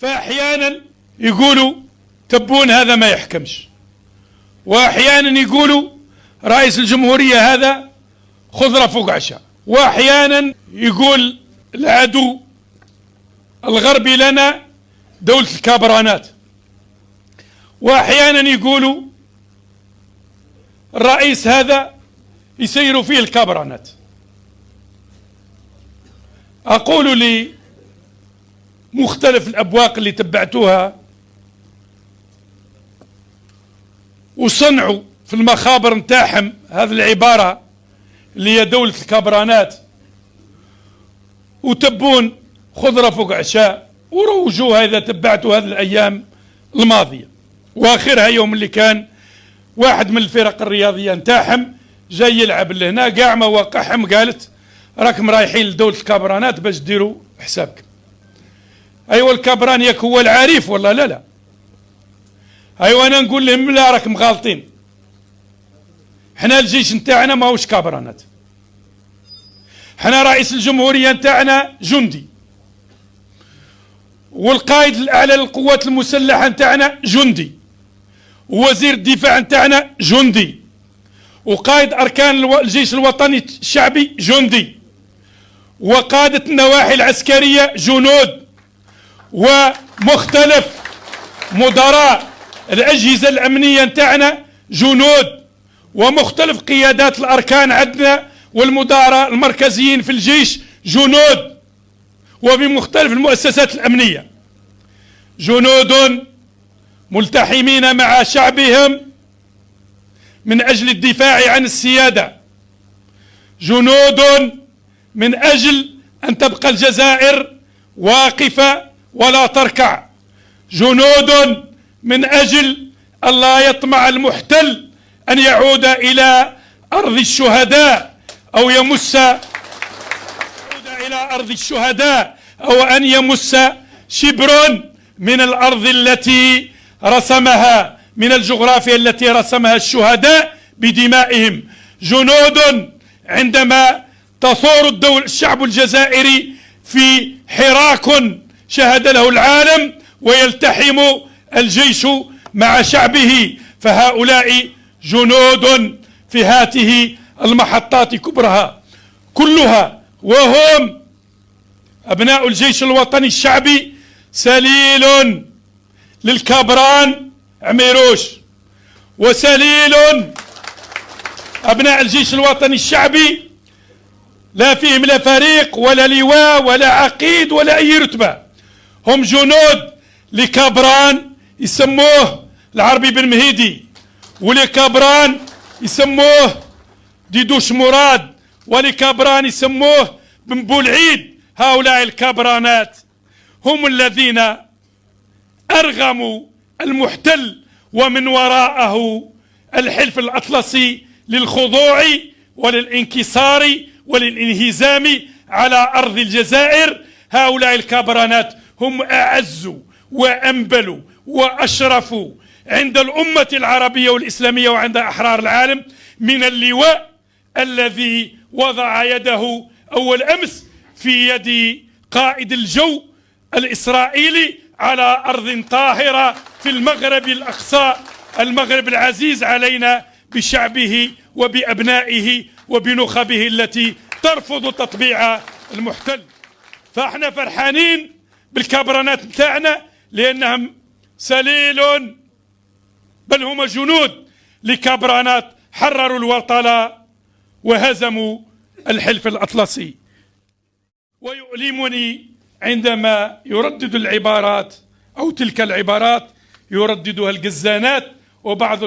فأحيانا يقولوا تبون هذا ما يحكمش، وأحيانا يقولوا رئيس الجمهورية هذا خضرة فوق عشاء، وأحيانا يقول العدو الغربي لنا دولة الكابرانات، وأحيانا يقولوا الرئيس هذا يسيروا فيه الكابرانات. أقول لمختلف الأبواق اللي تبعتوها وصنعوا في المخابر نتاعهم هذه العبارة اللي هي دولة الكابرانات، وتبون خضرة فوق عشاء، وروجوها إذا تبعتوا هذه الأيام الماضية. وآخرها يوم اللي كان واحد من الفرق الرياضية نتاعهم جاي يلعب لهنا، قاع مواقعهم قالت راكم رايحين لدولة الكابرانات باش ديروا حسابكم. أيوة الكابران ياك هو العريف ولا لا؟ أيوة أنا نقول لهم لا، راكم غالطين. حنا الجيش نتاعنا ماهوش كابرانات، حنا رئيس الجمهورية نتاعنا جندي، والقائد الأعلى للقوات المسلحة نتاعنا جندي، ووزير الدفاع نتاعنا جندي، وقائد أركان الجيش الوطني الشعبي جندي، وقادة النواحي العسكرية جنود، ومختلف مدراء الأجهزة الأمنية نتاعنا جنود، ومختلف قيادات الأركان عندنا والمدراء المركزيين في الجيش جنود، وبمختلف المؤسسات الأمنية جنود ملتحمين مع شعبهم من أجل الدفاع عن السيادة، جنود من أجل أن تبقى الجزائر واقفة ولا تركع، جنود من أجل أن لا يطمع المحتل أن يعود إلى أرض الشهداء أو يمس إلى أرض الشهداء، أو أن يمس شبر من الأرض التي رسمها، من الجغرافيا التي رسمها الشهداء بدمائهم. جنود عندما تثور الشعب الجزائري في حراك شهد له العالم ويلتحم الجيش مع شعبه، فهؤلاء جنود في هذه المحطات كبرها كلها، وهم أبناء الجيش الوطني الشعبي سليل للكابران عميروش، وسليل أبناء الجيش الوطني الشعبي لا فيهم لا فريق ولا لواء ولا عقيد ولا أي رتبة، هم جنود لكابران يسموه العربي بن مهيدي، ولكابران يسموه ديدوش مراد، ولكابران يسموه بن بولعيد. هؤلاء الكابرانات هم الذين أرغموا المحتل ومن وراءه الحلف الأطلسي للخضوع وللانكسار وللانهزام على أرض الجزائر. هؤلاء الكابرانات هم أعز وأنبل وأشرف عند الأمة العربية والإسلامية وعند أحرار العالم من اللواء الذي وضع يده أول أمس في يد قائد الجو الإسرائيلي على أرض طاهرة في المغرب الأقصى، المغرب العزيز علينا بشعبه وبأبنائه وبنخبه التي ترفض تطبيع المحتل. فاحنا فرحانين بالكابرانات نتاعنا لأنهم سليل، بل هم جنود لكابرانات حرروا الوطن وهزموا الحلف الأطلسي. ويؤلمني عندما يردد العبارات أو تلك العبارات يرددها الجزانات وبعض